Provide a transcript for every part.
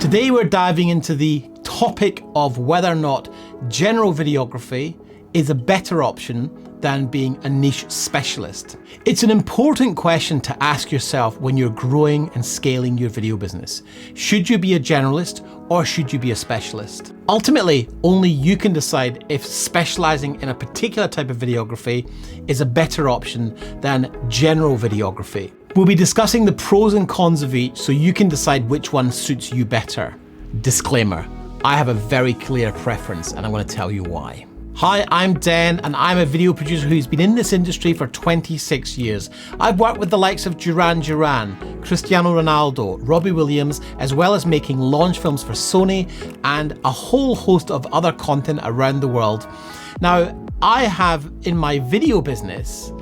Today we're diving into the topic of whether or not general videography is a better option than being a niche specialist. It's an important question to ask yourself when you're growing and scaling your video business. Should you be a generalist or should you be a specialist? Ultimately, only you can decide if specializing in a particular type of videography is a better option than general videography. We'll be discussing the pros and cons of each so you can decide which one suits you better. Disclaimer, I have a very clear preference and I'm going to tell you why. Hi, I'm Den and I'm a video producer who's been in this industry for 26 years. I've worked with the likes of Duran Duran, Cristiano Ronaldo, Robbie Williams, as well as making launch films for Sony and a whole host of other content around the world. Now, I have in my video business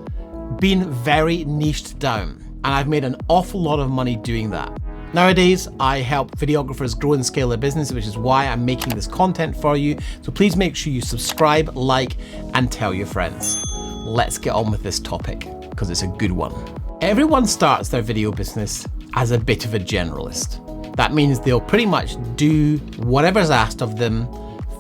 been very niched down and I've made an awful lot of money doing that. Nowadays, I help videographers grow and scale their business, which is why I'm making this content for you. So please make sure you subscribe, like, and tell your friends. Let's get on with this topic, because it's a good one. Everyone starts their video business as a bit of a generalist. That means they'll pretty much do whatever's asked of them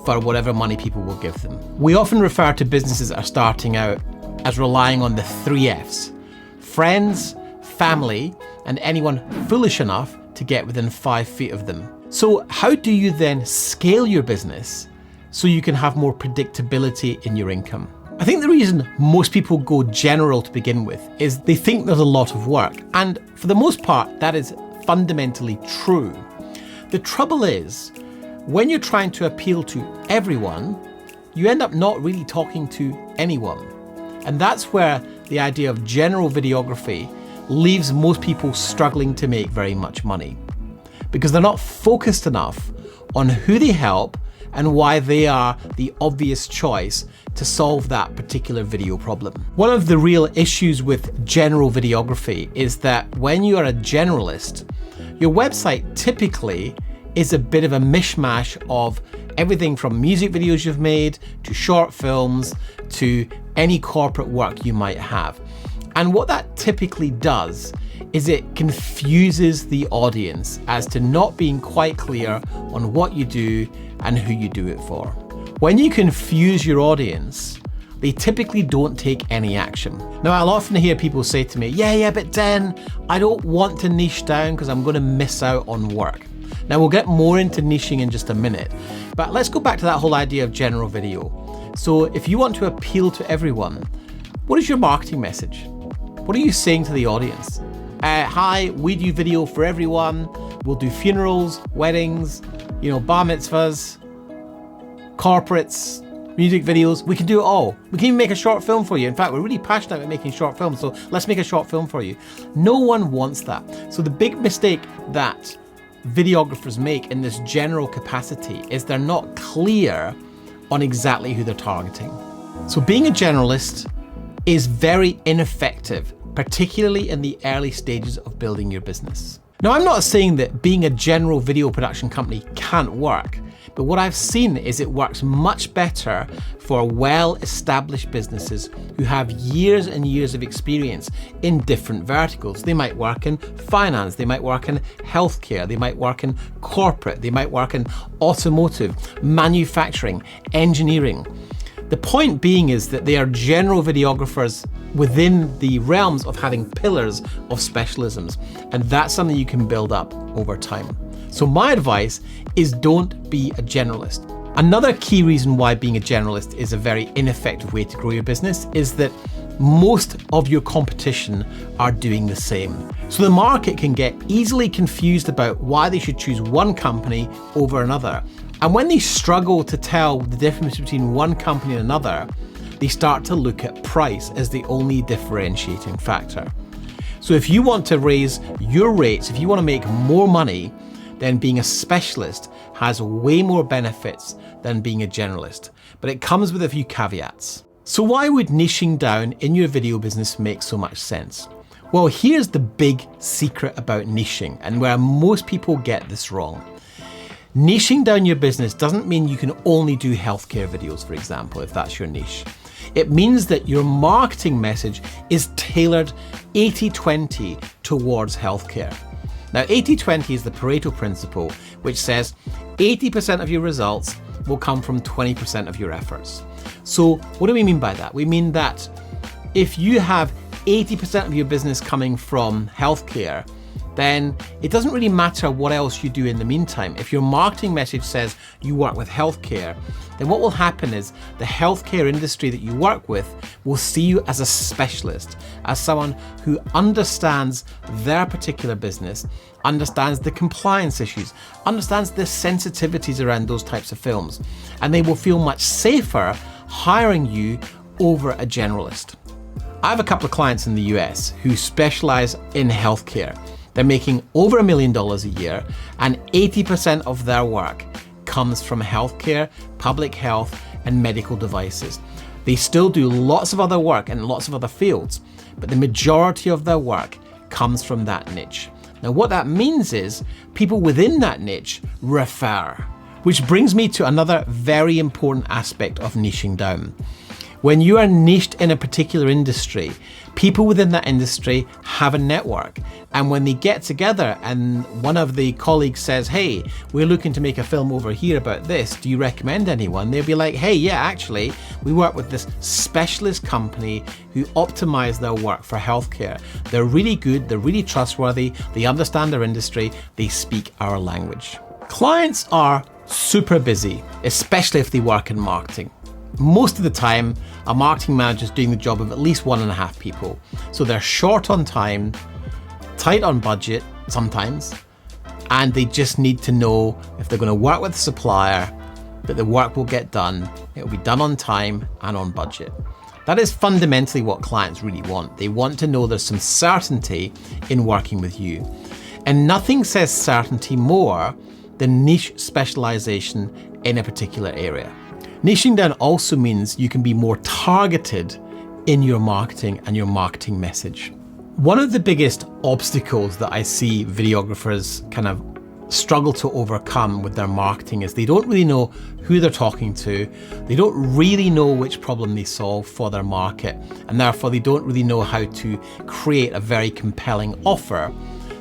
for whatever money people will give them. We often refer to businesses that are starting out as relying on the 3 Fs: friends, family, and anyone foolish enough to get within 5 feet of them. So how do you then scale your business so you can have more predictability in your income? I think the reason most people go general to begin with is they think there's a lot of work. And for the most part, that is fundamentally true. The trouble is, when you're trying to appeal to everyone, you end up not really talking to anyone. And that's where the idea of general videography leaves most people struggling to make very much money because they're not focused enough on who they help and why they are the obvious choice to solve that particular video problem. One of the real issues with general videography is that when you are a generalist, your website typically is a bit of a mishmash of everything from music videos you've made to short films to any corporate work you might have. And what that typically does is it confuses the audience as to not being quite clear on what you do and who you do it for. When you confuse your audience, they typically don't take any action. Now, I'll often hear people say to me, yeah, but Den, I don't want to niche down because I'm going to miss out on work. Now, we'll get more into niching in just a minute, but let's go back to that whole idea of general video. So if you want to appeal to everyone, what is your marketing message? What are you saying to the audience? Hi, we do video for everyone. We'll do funerals, weddings, bar mitzvahs, corporates, music videos. We can do it all. We can even make a short film for you. In fact, we're really passionate about making short films, so let's make a short film for you. No one wants that. So the big mistake that videographers make in this general capacity is they're not clear on exactly who they're targeting. So being a generalist is very ineffective, particularly in the early stages of building your business. Now, I'm not saying that being a general video production company can't work, but what I've seen is it works much better for well-established businesses who have years and years of experience in different verticals. They might work in finance, they might work in healthcare, they might work in corporate, they might work in automotive, manufacturing, engineering. The point being is that they are general videographers within the realms of having pillars of specialisms, and that's something you can build up over time. So my advice is don't be a generalist. Another key reason why being a generalist is a very ineffective way to grow your business is that most of your competition are doing the same. So the market can get easily confused about why they should choose one company over another. And when they struggle to tell the difference between one company and another, they start to look at price as the only differentiating factor. So if you want to raise your rates, if you want to make more money, then being a specialist has way more benefits than being a generalist, but it comes with a few caveats. So why would niching down in your video business make so much sense? Well, here's the big secret about niching and where most people get this wrong. Niching down your business doesn't mean you can only do healthcare videos, for example, if that's your niche. It means that your marketing message is tailored 80-20 towards healthcare. Now, 80-20 is the Pareto principle, which says 80% of your results will come from 20% of your efforts. So what do we mean by that? We mean that if you have 80% of your business coming from healthcare, then it doesn't really matter what else you do in the meantime. If your marketing message says you work with healthcare, then what will happen is the healthcare industry that you work with will see you as a specialist, as someone who understands their particular business, understands the compliance issues, understands the sensitivities around those types of films, and they will feel much safer hiring you over a generalist. I have a couple of clients in the US who specialize in healthcare. They're making over $1 million a year, and 80% of their work comes from healthcare, public health, and medical devices. They still do lots of other work in lots of other fields, but the majority of their work comes from that niche. Now, what that means is people within that niche refer, which brings me to another very important aspect of niching down. When you are niched in a particular industry, people within that industry have a network. And when they get together and one of the colleagues says, hey, we're looking to make a film over here about this, do you recommend anyone? They'll be like, hey, yeah, actually, we work with this specialist company who optimize their work for healthcare. They're really good, they're really trustworthy, they understand their industry, they speak our language. Clients are super busy, especially if they work in marketing. Most of the time, a marketing manager is doing the job of at least 1.5 people. So they're short on time, tight on budget sometimes, and they just need to know if they're going to work with a supplier, that the work will get done, it will be done on time and on budget. That is fundamentally what clients really want. They want to know there's some certainty in working with you. And nothing says certainty more than niche specialization in a particular area. Niching down also means you can be more targeted in your marketing and your marketing message. One of the biggest obstacles that I see videographers kind of struggle to overcome with their marketing is they don't really know who they're talking to, they don't really know which problem they solve for their market, and therefore they don't really know how to create a very compelling offer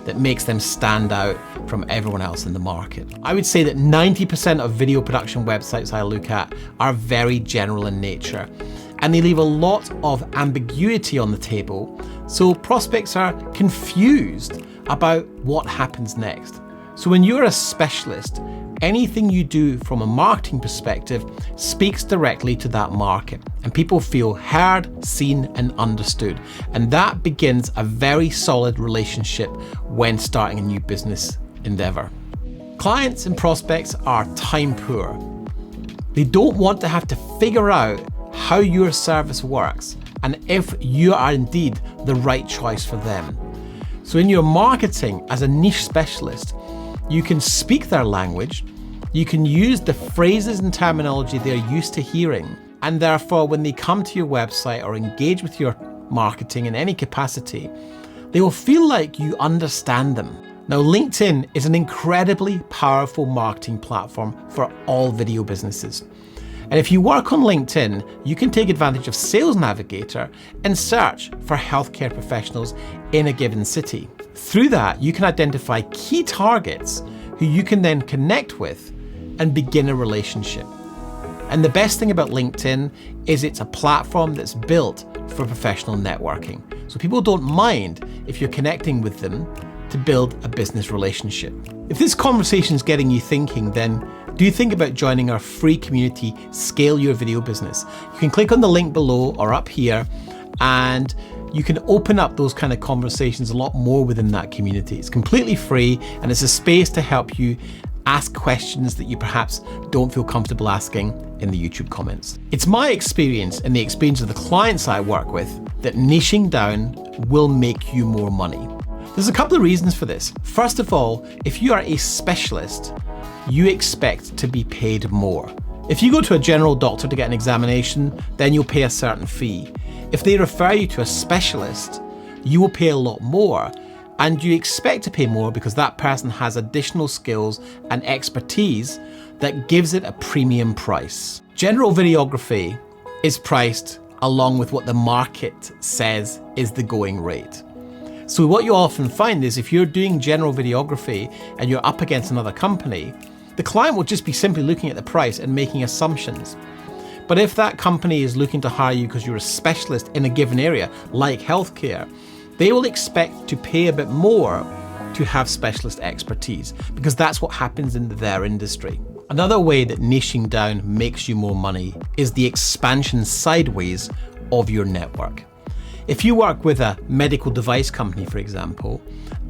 that makes them stand out from everyone else in the market. I would say that 90% of video production websites I look at are very general in nature, and they leave a lot of ambiguity on the table, so prospects are confused about what happens next. So when you're a specialist, anything you do from a marketing perspective speaks directly to that market, and people feel heard, seen, and understood. And that begins a very solid relationship when starting a new business endeavor. Clients and prospects are time poor. They don't want to have to figure out how your service works and if you are indeed the right choice for them. So in your marketing as a niche specialist, you can speak their language, you can use the phrases and terminology they're used to hearing, and therefore when they come to your website or engage with your marketing in any capacity, they will feel like you understand them. Now, LinkedIn is an incredibly powerful marketing platform for all video businesses. And if you work on LinkedIn, you can take advantage of Sales Navigator and search for healthcare professionals in a given city. Through that, you can identify key targets who you can then connect with and begin a relationship. And the best thing about LinkedIn is it's a platform that's built for professional networking. So people don't mind if you're connecting with them to build a business relationship. If this conversation is getting you thinking, then do think about joining our free community, Scale Your Video Business. You can click on the link below or up here, and you can open up those kind of conversations a lot more within that community. It's completely free, and it's a space to help you ask questions that you perhaps don't feel comfortable asking in the YouTube comments. It's my experience and the experience of the clients I work with that niching down will make you more money. There's a couple of reasons for this. First of all, if you are a specialist, you expect to be paid more. If you go to a general doctor to get an examination, then you'll pay a certain fee. If they refer you to a specialist, you will pay a lot more, and you expect to pay more because that person has additional skills and expertise that gives it a premium price. General videography is priced along with what the market says is the going rate. So what you often find is if you're doing general videography and you're up against another company, the client will just be simply looking at the price and making assumptions. But if that company is looking to hire you because you're a specialist in a given area, like healthcare, they will expect to pay a bit more to have specialist expertise, because that's what happens in their industry. Another way that niching down makes you more money is the expansion sideways of your network. If you work with a medical device company, for example,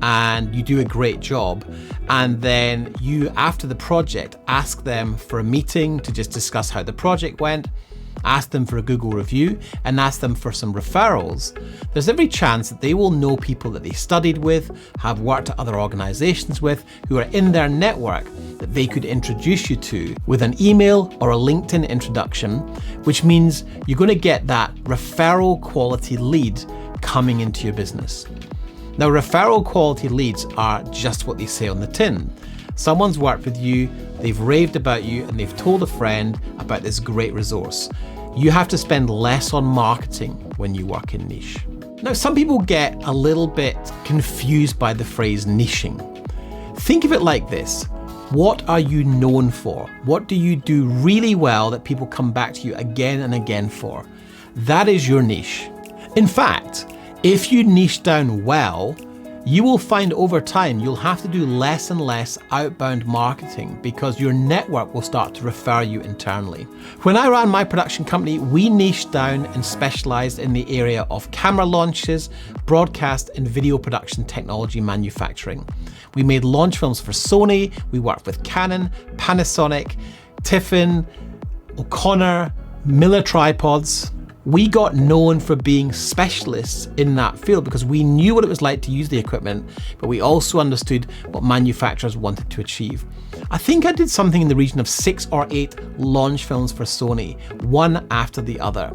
and you do a great job, and then you, after the project, ask them for a meeting to just discuss how the project went, ask them for a Google review, and ask them for some referrals, there's every chance that they will know people that they studied with, have worked at other organizations with, who are in their network that they could introduce you to with an email or a LinkedIn introduction, which means you're going to get that referral quality lead coming into your business. Now, referral quality leads are just what they say on the tin. Someone's worked with you, they've raved about you, and they've told a friend about this great resource. You have to spend less on marketing when you work in niche. Now, some people get a little bit confused by the phrase niching. Think of it like this. What are you known for? What do you do really well that people come back to you again and again for? That is your niche. In fact, if you niche down well, you will find over time you'll have to do less and less outbound marketing because your network will start to refer you internally. When I ran my production company, we niched down and specialized in the area of camera launches, broadcast and video production technology manufacturing. We made launch films for Sony, we worked with Canon, Panasonic, Tiffin, O'Connor, Miller tripods. We got known for being specialists in that field because we knew what it was like to use the equipment, but we also understood what manufacturers wanted to achieve. I think I did something in the region of 6 or 8 launch films for Sony, one after the other.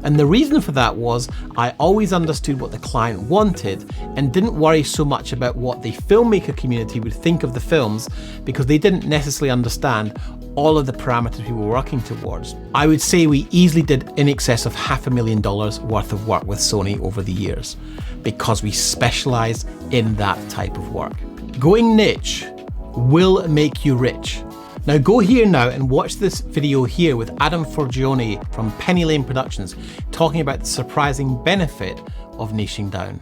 And the reason for that was I always understood what the client wanted and didn't worry so much about what the filmmaker community would think of the films because they didn't necessarily understand all of the parameters we were working towards. I would say we easily did in excess of $500,000 worth of work with Sony over the years because we specialized in that type of work. Going niche will make you rich. Now go here now and watch this video here with Adam Forgione from Penny Lane Productions talking about the surprising benefit of niching down.